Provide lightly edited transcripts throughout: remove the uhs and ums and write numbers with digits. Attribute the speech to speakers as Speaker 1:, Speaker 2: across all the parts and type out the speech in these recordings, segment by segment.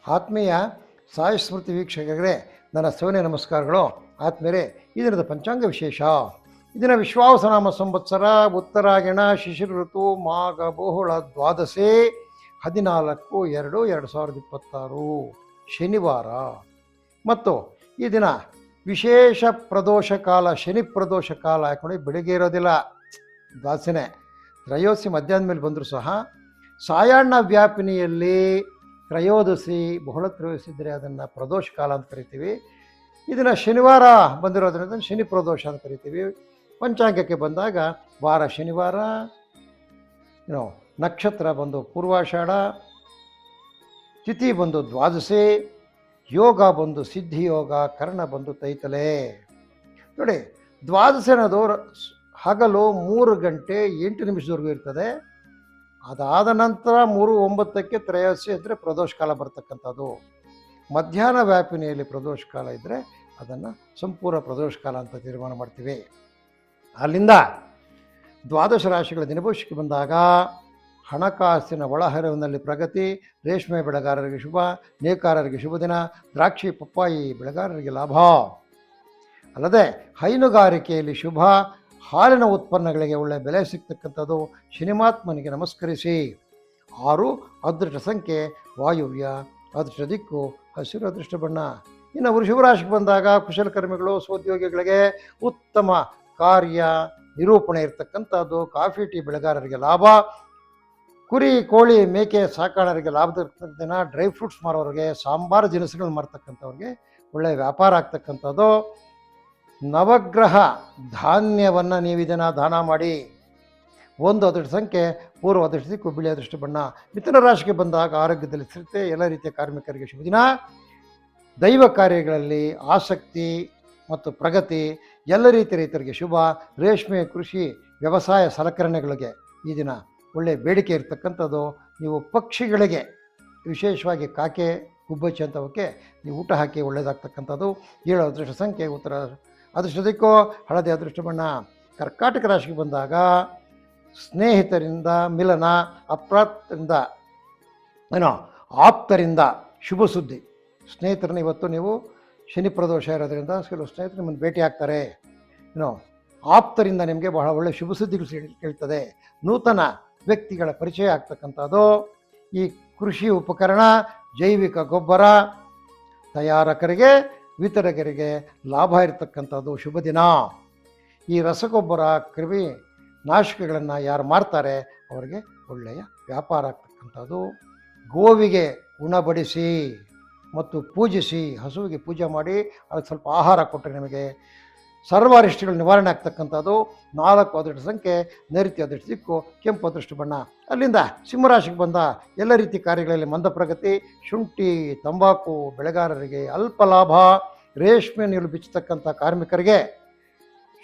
Speaker 1: ಆತ್ಮೀಯ ಸಾಯಿ ಸ್ಮೃತಿ ವೀಕ್ಷಕರೇ, ನನ್ನ ಸೌನ್ಯ ನಮಸ್ಕಾರಗಳು. ಆತ್ಮೀಯರೇ, ಈ ದಿನದ ಪಂಚಾಂಗ ವಿಶೇಷ. ಇದರ ವಿಶ್ವಾವಸನಾಮ ಸಂವತ್ಸರ ಉತ್ತರಾಯಣ ಶಿಶಿರ ಋತು ಮಾಘ ಬಹುಳ ದ್ವಾದಶಿ 14/2/2026 ಶನಿವಾರ. ಮತ್ತು ಈ ದಿನ ವಿಶೇಷ ಪ್ರದೋಷ ಕಾಲ, ಶನಿ ಪ್ರದೋಷ ಕಾಲ. ಯಾಕಂದರೆ ಬೆಳಿಗ್ಗೆ ಇರೋದಿಲ್ಲ, ದ್ವಾದಶಿನೇ. ತ್ರಯೋದಶಿ ಮಧ್ಯಾಹ್ನ ಮೇಲೆ ಬಂದರೂ ಸಹ ಸಾಯಾಹ್ನ ವ್ಯಾಪಿನಿಯಲ್ಲಿ ತ್ರಯೋದಶಿ ಬಹುಳ ತ್ರಯೋದಶಿ ಇದ್ದರೆ ಅದನ್ನು ಪ್ರದೋಷ ಕಾಲ ಅಂತ ಕರಿತೀವಿ. ಇದನ್ನು ಶನಿವಾರ ಬಂದಿರೋದ್ರಿಂದ ಶನಿ ಪ್ರದೋಷ ಅಂತ ಕರಿತೀವಿ. ಪಂಚಾಂಗಕ್ಕೆ ಬಂದಾಗ ವಾರ ಶನಿವಾರ, ನಕ್ಷತ್ರ ಬಂದು ಪೂರ್ವಾಷಾಢ, ತಿಥಿ ಬಂದು ದ್ವಾದಶಿ, ಯೋಗ ಬಂದು ಸಿದ್ಧಿಯೋಗ, ಕರ್ಣ ಬಂದು ತೈತಲೆ. ನೋಡಿ, ದ್ವಾದಶಿ ಅನ್ನೋದು ಹಗಲು 3 ಗಂಟೆ 8 ನಿಮಿಷದವರೆಗೂ ಇರ್ತದೆ. ಅದಾದ ನಂತರ 3:09 ತ್ರಯೋದಶಿ ಇದ್ದರೆ ಪ್ರದೋಷ ಕಾಲ ಬರ್ತಕ್ಕಂಥದ್ದು. ಮಧ್ಯಾಹ್ನ ವ್ಯಾಪಿನಿಯಲ್ಲಿ ಪ್ರದೋಷ ಕಾಲ ಇದ್ದರೆ ಅದನ್ನು ಸಂಪೂರ್ಣ ಪ್ರದೋಷ ಕಾಲ ಅಂತ ತೀರ್ಮಾನ ಮಾಡ್ತೀವಿ. ಅಲ್ಲಿಂದ ದ್ವಾದಶ ರಾಶಿಗಳ ದಿನಭವಿಷ್ಯಕ್ಕೆ ಬಂದಾಗ ಹಣಕಾಸಿನ ಒಳಹರಿವಿನಲ್ಲಿ ಪ್ರಗತಿ, ರೇಷ್ಮೆ ಬೆಳೆಗಾರರಿಗೆ ಶುಭ, ನೇಕಾರರಿಗೆ ಶುಭ ದಿನ, ದ್ರಾಕ್ಷಿ ಪಪ್ಪಾಯಿ ಬೆಳೆಗಾರರಿಗೆ ಲಾಭ. ಅಲ್ಲದೆ ಹೈನುಗಾರಿಕೆಯಲ್ಲಿ ಶುಭ, ಹಾಲಿನ ಉತ್ಪನ್ನಗಳಿಗೆ ಒಳ್ಳೆಯ ಬೆಲೆ ಸಿಗ್ತಕ್ಕಂಥದ್ದು. ಶನಿಮಾತ್ಮನಿಗೆ ನಮಸ್ಕರಿಸಿ. 6 ಅದೃಷ್ಟ ಸಂಖ್ಯೆ ವಾಯುವ್ಯ, ಅದೃಷ್ಟ ದಿಕ್ಕು ಹಸಿರು, ಅದೃಷ್ಟ ಬಣ್ಣ. ಇನ್ನು ವೃಷಭ ರಾಶಿಗೆ ಬಂದಾಗ ಕುಶಲಕರ್ಮಿಗಳು, ಸ್ವೋದ್ಯೋಗಿಗಳಿಗೆ ಉತ್ತಮ ಕಾರ್ಯ ನಿರೂಪಣೆ ಇರತಕ್ಕಂಥದ್ದು. ಕಾಫಿ ಟೀ ಬೆಳೆಗಾರರಿಗೆ ಲಾಭ, ಕುರಿ ಕೋಳಿ ಮೇಕೆ ಸಾಕಾಣರಿಗೆ ಲಾಭದ ದಿನ. ಡ್ರೈ ಫ್ರೂಟ್ಸ್ ಮಾರೋರಿಗೆ, ಸಾಂಬಾರು ದಿನಸುಗಳು ಮಾರ್ತಕ್ಕಂಥವ್ರಿಗೆ ಒಳ್ಳೆಯ ವ್ಯಾಪಾರ ಆಗ್ತಕ್ಕಂಥದ್ದು. ನವಗ್ರಹ ಧಾನ್ಯವನ್ನು ನೀವು ಇದನ್ನು ದಾನ ಮಾಡಿ. 1 ಅದೃಷ್ಟ ಸಂಖ್ಯೆ ಪೂರ್ವ, ಅದೃಷ್ಟ ದಿಕ್ಕು ಬಿಳಿ, ಅದೃಷ್ಟ ಬಣ್ಣ. ಮಿಥುನ ರಾಶಿಗೆ ಬಂದಾಗ ಆರೋಗ್ಯದಲ್ಲಿ ಸ್ಥಿರತೆ, ಎಲ್ಲ ರೀತಿಯ ಕಾರ್ಮಿಕರಿಗೆ ಶುಭ ದಿನ. ದೈವ ಕಾರ್ಯಗಳಲ್ಲಿ ಆಸಕ್ತಿ ಮತ್ತು ಪ್ರಗತಿ, ಎಲ್ಲ ರೀತಿಯ ರೈತರಿಗೆ ಶುಭ. ರೇಷ್ಮೆ, ಕೃಷಿ, ವ್ಯವಸಾಯ ಸಲಕರಣೆಗಳಿಗೆ ಈ ದಿನ ಒಳ್ಳೆಯ ಬೇಡಿಕೆ ಇರತಕ್ಕಂಥದ್ದು. ನೀವು ಪಕ್ಷಿಗಳಿಗೆ, ವಿಶೇಷವಾಗಿ ಕಾಕೆ, ಗುಬ್ಬಚ್ಚಿ ಅಂಥವಕ್ಕೆ ನೀವು ಊಟ ಹಾಕಿ ಒಳ್ಳೆಯದಾಗ್ತಕ್ಕಂಥದ್ದು. 7 ಅದೃಷ್ಟ ಸಂಖ್ಯೆ ಉತ್ತರ, ಅದೃಷ್ಟ ದಿಕ್ಕು ಹಳದಿ, ಅದೃಷ್ಟ ಬಣ್ಣ. ಕರ್ಕಾಟಕ ರಾಶಿಗೆ ಬಂದಾಗ ಸ್ನೇಹಿತರಿಂದ ಮಿಲನ, ಆಪ್ತರಿಂದ ಶುಭ ಸುದ್ದಿ. ಸ್ನೇಹಿತರನ್ನ ಇವತ್ತು ನೀವು ಶನಿ ಪ್ರದೋಷ ಇರೋದ್ರಿಂದ ಕೆಲವು ಸ್ನೇಹಿತರು ನಿಮ್ಮನ್ನು ಭೇಟಿ ಆಗ್ತಾರೆ. ಆಪ್ತರಿಂದ ನಿಮಗೆ ಬಹಳ ಒಳ್ಳೆಯ ಶುಭ ಸುದ್ದಿಗಳು ಕೇಳ್ತದೆ. ನೂತನ ವ್ಯಕ್ತಿಗಳ ಪರಿಚಯ ಆಗ್ತಕ್ಕಂಥದ್ದು. ಈ ಕೃಷಿ ಉಪಕರಣ, ಜೈವಿಕ ಗೊಬ್ಬರ ತಯಾರಕರಿಗೆ, ವಿತರಕರಿಗೆ ಲಾಭ ಇರತಕ್ಕಂಥದ್ದು. ಶುಭ ದಿನ. ಈ ರಸಗೊಬ್ಬರ, ಕ್ರಿಮಿ ನಾಶಕಗಳನ್ನು ಯಾರು ಮಾರ್ತಾರೆ ಅವರಿಗೆ ಒಳ್ಳೆಯ ವ್ಯಾಪಾರ ಆಗ್ತಕ್ಕಂಥದ್ದು. ಗೋವಿಗೆ ಉಣಬಡಿಸಿ ಮತ್ತು ಪೂಜಿಸಿ, ಹಸುವಿಗೆ ಪೂಜೆ ಮಾಡಿ ಅದಕ್ಕೆ ಸ್ವಲ್ಪ ಆಹಾರ ಕೊಟ್ಟರೆ ನಿಮಗೆ ಸರ್ವಾರಿಷ್ಟಗಳು ನಿವಾರಣೆ ಆಗ್ತಕ್ಕಂಥದ್ದು. 4 ಅದೃಷ್ಟ ಸಂಖ್ಯೆ ನೈಋತ್ಯ, ಅದೃಷ್ಟ ದಿಕ್ಕು ಕೆಂಪು, ಅದೃಷ್ಟ ಬಣ್ಣ. ಅಲ್ಲಿಂದ ಸಿಂಹರಾಶಿಗೆ ಬಂದ ಎಲ್ಲ ರೀತಿ ಕಾರ್ಯಗಳಲ್ಲಿ ಮಂದ ಪ್ರಗತಿ. ಶುಂಠಿ, ತಂಬಾಕು ಬೆಳೆಗಾರರಿಗೆ ಅಲ್ಪ ಲಾಭ. ರೇಷ್ಮೆ ನೂಲು ಬಿಚ್ಚತಕ್ಕಂಥ ಕಾರ್ಮಿಕರಿಗೆ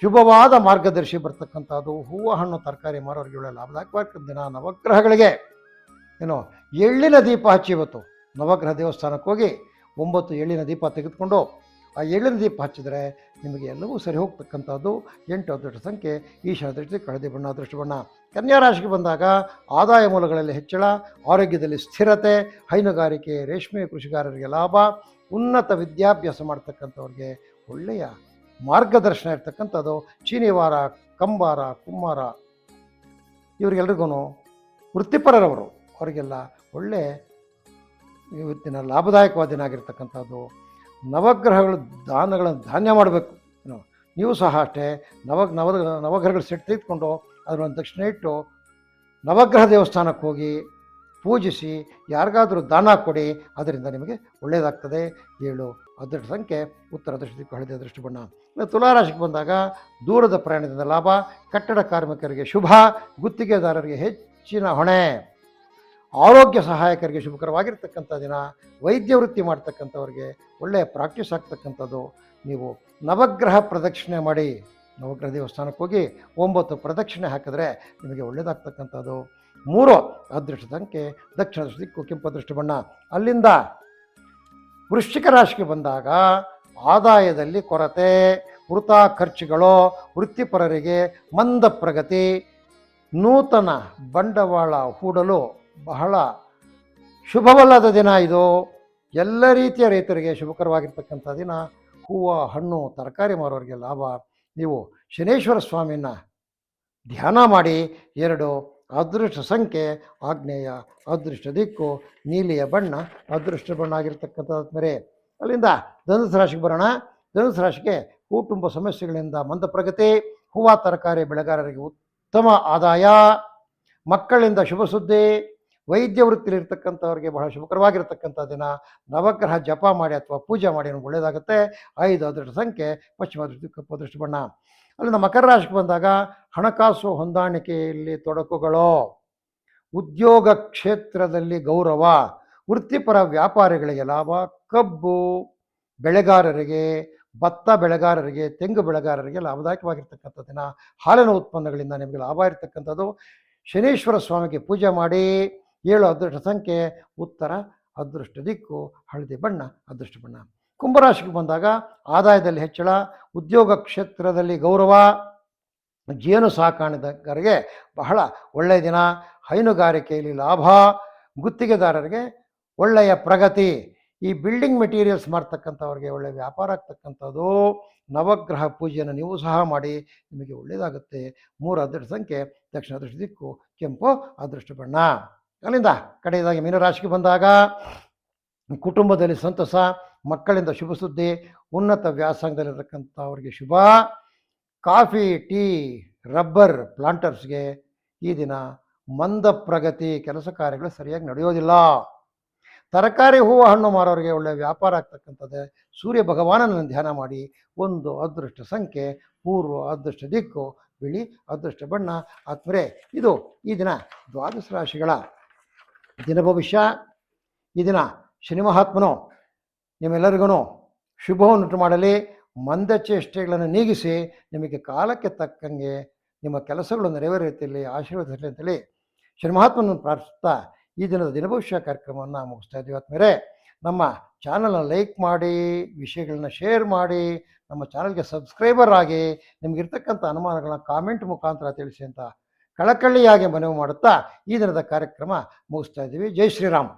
Speaker 1: ಶುಭವಾದ ಮಾರ್ಗದರ್ಶಿ ಬರ್ತಕ್ಕಂಥದ್ದು. ಹೂವು ಹಣ್ಣು ತರಕಾರಿ ಮಾರೋರಿಗೆ ಒಳ್ಳೆಯ ಲಾಭದಾಯಕ ದಿನ. ನವಗ್ರಹಗಳಿಗೆ ಎಳ್ಳಿನ ದೀಪ ಹಚ್ಚಿ. ಇವತ್ತು ನವಗ್ರಹ ದೇವಸ್ಥಾನಕ್ಕೆ ಹೋಗಿ 9 ಎಳ್ಳಿನ ದೀಪ ತೆಗೆದುಕೊಂಡು ಆ ಎಳ್ಳಿನ ದೀಪ ಹಚ್ಚಿದರೆ ನಿಮಗೆ ಎಲ್ಲವೂ ಸರಿ ಹೋಗ್ತಕ್ಕಂಥದ್ದು. 8 ಅದೃಷ್ಟ ಸಂಖ್ಯೆ ಈಶಾನ್ಯ ದೃಷ್ಟಿ ಹಳದಿ ಬಣ್ಣ, ಅದೃಷ್ಟ ಬಣ್ಣ. ಕನ್ಯಾ ರಾಶಿಗೆ ಬಂದಾಗ ಆದಾಯ ಮೂಲಗಳಲ್ಲಿ ಹೆಚ್ಚಳ, ಆರೋಗ್ಯದಲ್ಲಿ ಸ್ಥಿರತೆ, ಹೈನುಗಾರಿಕೆ, ರೇಷ್ಮೆ ಕೃಷಿಗಾರರಿಗೆ ಲಾಭ. ಉನ್ನತ ವಿದ್ಯಾಭ್ಯಾಸ ಮಾಡ್ತಕ್ಕಂಥವ್ರಿಗೆ ಒಳ್ಳೆಯ ಮಾರ್ಗದರ್ಶನ ಇರ್ತಕ್ಕಂಥದ್ದು. ಚೀನಿವಾರ, ಕಂಬಾರ, ಕುಂಬಾರ ಇವರಿಗೆಲ್ರಿಗೂ ವೃತ್ತಿಪರರವರು, ಅವರಿಗೆಲ್ಲ ಒಳ್ಳೆ ಇವತ್ತಿನ ಲಾಭದಾಯಕವಾದ ದಿನ ಆಗಿರ್ತಕ್ಕಂಥದ್ದು. ನವಗ್ರಹಗಳು ಧಾನ್ಯ ಮಾಡಬೇಕು. ನೀವು ಸಹ ಅಷ್ಟೇ ನವಗ್ರಹಗಳು ಸೆಟ್ ತೆಗೆದುಕೊಂಡು ಅದರೊಂದು ದಕ್ಷಿಣ ಇಟ್ಟು ನವಗ್ರಹ ದೇವಸ್ಥಾನಕ್ಕೆ ಹೋಗಿ ಪೂಜಿಸಿ ಯಾರಿಗಾದರೂ ದಾನ ಕೊಡಿ, ಅದರಿಂದ ನಿಮಗೆ ಒಳ್ಳೆಯದಾಗ್ತದೆ. 7 ಅದೃಷ್ಟ ಸಂಖ್ಯೆ ಉತ್ತರ, ಅದೃಷ್ಟ ದಿಕ್ಕು ಹಳದಿ, ಅದೃಷ್ಟ ಬಣ್ಣ. ತುಲಾರಾಶಿಗೆ ಬಂದಾಗ ದೂರದ ಪ್ರಯಾಣದಿಂದ ಲಾಭ. ಕಟ್ಟಡ ಕಾರ್ಮಿಕರಿಗೆ ಶುಭ, ಗುತ್ತಿಗೆದಾರರಿಗೆ ಹೆಚ್ಚಿನ ಹೊಣೆ. ಆರೋಗ್ಯ ಸಹಾಯಕರಿಗೆ ಶುಭಕರವಾಗಿರ್ತಕ್ಕಂಥ ದಿನ. ವೈದ್ಯ ವೃತ್ತಿ ಮಾಡ್ತಕ್ಕಂಥವ್ರಿಗೆ ಒಳ್ಳೆಯ ಪ್ರಾಕ್ಟೀಸ್ ಆಗ್ತಕ್ಕಂಥದ್ದು. ನೀವು ನವಗ್ರಹ ಪ್ರದಕ್ಷಿಣೆ ಮಾಡಿ, ನವಗ್ರಹ ದೇವಸ್ಥಾನಕ್ಕೆ ಹೋಗಿ 9 ಪ್ರದಕ್ಷಿಣೆ ಹಾಕಿದ್ರೆ ನಿಮಗೆ ಒಳ್ಳೆಯದಾಗ್ತಕ್ಕಂಥದ್ದು. 3 ಅದೃಷ್ಟ ಸಂಖ್ಯೆ ದಕ್ಷಿಣ, ಅದೃಷ್ಟ ದಿಕ್ಕು ಕೆಂಪು, ಅದೃಷ್ಟ ಬಣ್ಣ. ಅಲ್ಲಿಂದ ವೃಶ್ಚಿಕ ರಾಶಿಗೆ ಬಂದಾಗ ಆದಾಯದಲ್ಲಿ ಕೊರತೆ, ವೃಥಾ ಖರ್ಚುಗಳು, ವೃತ್ತಿಪರರಿಗೆ ಮಂದ ಪ್ರಗತಿ. ನೂತನ ಬಂಡವಾಳ ಹೂಡಲು ಬಹಳ ಶುಭವಲ್ಲದ ದಿನ ಇದು. ಎಲ್ಲ ರೀತಿಯ ರೈತರಿಗೆ ಶುಭಕರವಾಗಿರ್ತಕ್ಕಂಥ ದಿನ. ಹೂವು ಹಣ್ಣು ತರಕಾರಿ ಮಾರೋರಿಗೆ ಲಾಭ. ನೀವು ಶನೇಶ್ವರ ಸ್ವಾಮಿನ ಧ್ಯಾನ ಮಾಡಿ. 2 ಅದೃಷ್ಟ ಸಂಖ್ಯೆ ಆಗ್ನೇಯ, ಅದೃಷ್ಟ ದಿಕ್ಕು ನೀಲಿಯ ಬಣ್ಣ, ಅದೃಷ್ಟ ಬಣ್ಣ ಆಗಿರ್ತಕ್ಕಂಥದ್ದು ಮೇರೆ. ಅಲ್ಲಿಂದ ಧನುಸು ರಾಶಿಗೆ ಬರೋಣ. ಧನುಸು ರಾಶಿಗೆ ಕುಟುಂಬ ಸಮಸ್ಯೆಗಳಿಂದ ಮಂದ ಪ್ರಗತಿ. ಹೂವು ತರಕಾರಿ ಬೆಳೆಗಾರರಿಗೆ ಉತ್ತಮ ಆದಾಯ. ಮಕ್ಕಳಿಂದ ಶುಭ ಸುದ್ದಿ. ವೈದ್ಯ ವೃತ್ತಿಲಿರ್ತಕ್ಕಂಥವ್ರಿಗೆ ಬಹಳ ಶುಭಕರವಾಗಿರ್ತಕ್ಕಂಥ ದಿನ. ನವಗ್ರಹ ಜಪ ಮಾಡಿ ಅಥವಾ ಪೂಜೆ ಮಾಡಿ ನಮ್ಗೆ ಒಳ್ಳೆಯದಾಗುತ್ತೆ. 5 ಅದೃಷ್ಟ ಸಂಖ್ಯೆ ಪಶ್ಚಿಮ ಅದೃಷ್ಟ ಕಪ್ಪು ಅದೃಷ್ಟ ಬಣ್ಣ. ಅಲ್ಲಿಂದ ಮಕರ ರಾಶಿಗೆ ಬಂದಾಗ ಹಣಕಾಸು ಹೊಂದಾಣಿಕೆಯಲ್ಲಿ ತೊಡಕುಗಳು, ಉದ್ಯೋಗ ಕ್ಷೇತ್ರದಲ್ಲಿ ಗೌರವ, ವೃತ್ತಿಪರ ವ್ಯಾಪಾರಿಗಳಿಗೆ ಲಾಭ. ಕಬ್ಬು ಬೆಳೆಗಾರರಿಗೆ, ಭತ್ತ ಬೆಳೆಗಾರರಿಗೆ, ತೆಂಗು ಬೆಳೆಗಾರರಿಗೆ ಲಾಭದಾಯಕವಾಗಿರ್ತಕ್ಕಂಥ ದಿನ. ಹಾಲಿನ ಉತ್ಪನ್ನಗಳಿಂದ ನಿಮಗೆ ಲಾಭ ಇರತಕ್ಕಂಥದ್ದು. ಶನೀಶ್ವರ ಸ್ವಾಮಿಗೆ ಪೂಜೆ ಮಾಡಿ. 7 ಅದೃಷ್ಟ ಸಂಖ್ಯೆ ಉತ್ತರ, ಅದೃಷ್ಟ ದಿಕ್ಕು ಹಳದಿ ಬಣ್ಣ, ಅದೃಷ್ಟ ಬಣ್ಣ. ಕುಂಭರಾಶಿಗೆ ಬಂದಾಗ ಆದಾಯದಲ್ಲಿ ಹೆಚ್ಚಳ, ಉದ್ಯೋಗ ಕ್ಷೇತ್ರದಲ್ಲಿ ಗೌರವ, ಜೇನು ಸಾಕಾಣಿಕೆಗಾರರಿಗೆ ಬಹಳ ಒಳ್ಳೆಯ ದಿನ. ಹೈನುಗಾರಿಕೆಯಲ್ಲಿ ಲಾಭ, ಗುತ್ತಿಗೆದಾರರಿಗೆ ಒಳ್ಳೆಯ ಪ್ರಗತಿ. ಈ ಬಿಲ್ಡಿಂಗ್ ಮೆಟೀರಿಯಲ್ಸ್ ಮಾಡ್ತಕ್ಕಂಥವ್ರಿಗೆ ಒಳ್ಳೆಯ ವ್ಯಾಪಾರ ಆಗ್ತಕ್ಕಂಥದ್ದು. ನವಗ್ರಹ ಪೂಜೆಯನ್ನು ನೀವು ಸಹ ಮಾಡಿ, ನಿಮಗೆ ಒಳ್ಳೆಯದಾಗುತ್ತೆ. 3 ಅದೃಷ್ಟ ಸಂಖ್ಯೆ ದಕ್ಷಿಣ ಅದೃಷ್ಟ ದಿಕ್ಕು ಕೆಂಪು, ಅದೃಷ್ಟ ಬಣ್ಣ. ಅಲ್ಲಿಂದ ಕಡೆಯದಾಗಿ ಮೀನರಾಶಿಗೆ ಬಂದಾಗ ಕುಟುಂಬದಲ್ಲಿ ಸಂತಸ, ಮಕ್ಕಳಿಂದ ಶುಭ ಸುದ್ದಿ, ಉನ್ನತ ವ್ಯಾಸಂಗದಲ್ಲಿರತಕ್ಕಂಥವ್ರಿಗೆ ಶುಭ. ಕಾಫಿ, ಟೀ, ರಬ್ಬರ್ ಪ್ಲಾಂಟರ್ಸ್ಗೆ ಈ ದಿನ ಮಂದ ಪ್ರಗತಿ. ಕೆಲಸ ಕಾರ್ಯಗಳು ಸರಿಯಾಗಿ ನಡೆಯೋದಿಲ್ಲ. ತರಕಾರಿ ಹೂವು ಹಣ್ಣು ಮಾರೋರಿಗೆ ಒಳ್ಳೆಯ ವ್ಯಾಪಾರ ಆಗ್ತಕ್ಕಂಥದ್ದೇ. ಸೂರ್ಯ ಭಗವಾನನನ್ನು ಧ್ಯಾನ ಮಾಡಿ. 1 ಅದೃಷ್ಟ ಸಂಖ್ಯೆ ಪೂರ್ವ, ಅದೃಷ್ಟ ದಿಕ್ಕು ಬಿಳಿ, ಅದೃಷ್ಟ ಬಣ್ಣ. ಆತ್ಮರೇ, ಇದು ಈ ದಿನ ದ್ವಾದಶ ರಾಶಿಗಳ ದಿನ ಭವಿಷ್ಯ. ಈ ದಿನ ಶನಿ ಮಹಾತ್ಮನು ನಿಮ್ಮೆಲ್ಲರಿಗೂ ಶುಭವನ್ನುಂಟು ಮಾಡಲಿ. ಮಂದಚೇಷ್ಟೆಗಳನ್ನು ನೀಗಿಸಿ ನಿಮಗೆ ಕಾಲಕ್ಕೆ ತಕ್ಕಂಗೆ ನಿಮ್ಮ ಕೆಲಸಗಳು ನೆರವೇರುತ್ತಲ್ಲಿ ಆಶೀರ್ವದಿಸಲಿ ಅಂತೇಳಿ ಶನಿ ಮಹಾತ್ಮನನ್ನು ಪ್ರಾರ್ಥಿಸ್ತಾ ಈ ದಿನದ ದಿನಭವಿಷ್ಯ ಕಾರ್ಯಕ್ರಮವನ್ನು ಮುಗಿಸ್ತಾ ಇದ್ದೀವಿ. ಆದ್ಮೇಲೆ ನಮ್ಮ ಚಾನಲ್ನ ಲೈಕ್ ಮಾಡಿ, ವಿಷಯಗಳನ್ನ ಶೇರ್ ಮಾಡಿ, ನಮ್ಮ ಚಾನಲ್ಗೆ ಸಬ್ಸ್ಕ್ರೈಬರ್ ಆಗಿ, ನಿಮಗಿರ್ತಕ್ಕಂಥ ಅನುಮಾನಗಳನ್ನ ಕಾಮೆಂಟ್ ಮುಖಾಂತರ ತಿಳಿಸಿ ಅಂತ ಕಳಕಳಿಯಾಗಿ ಮನವಿ ಮಾಡುತ್ತಾ ಈ ದಿನದ ಕಾರ್ಯಕ್ರಮ ಮುಗಿಸ್ತಾ ಇದ್ದೀವಿ. ಜೈ ಶ್ರೀರಾಮ್.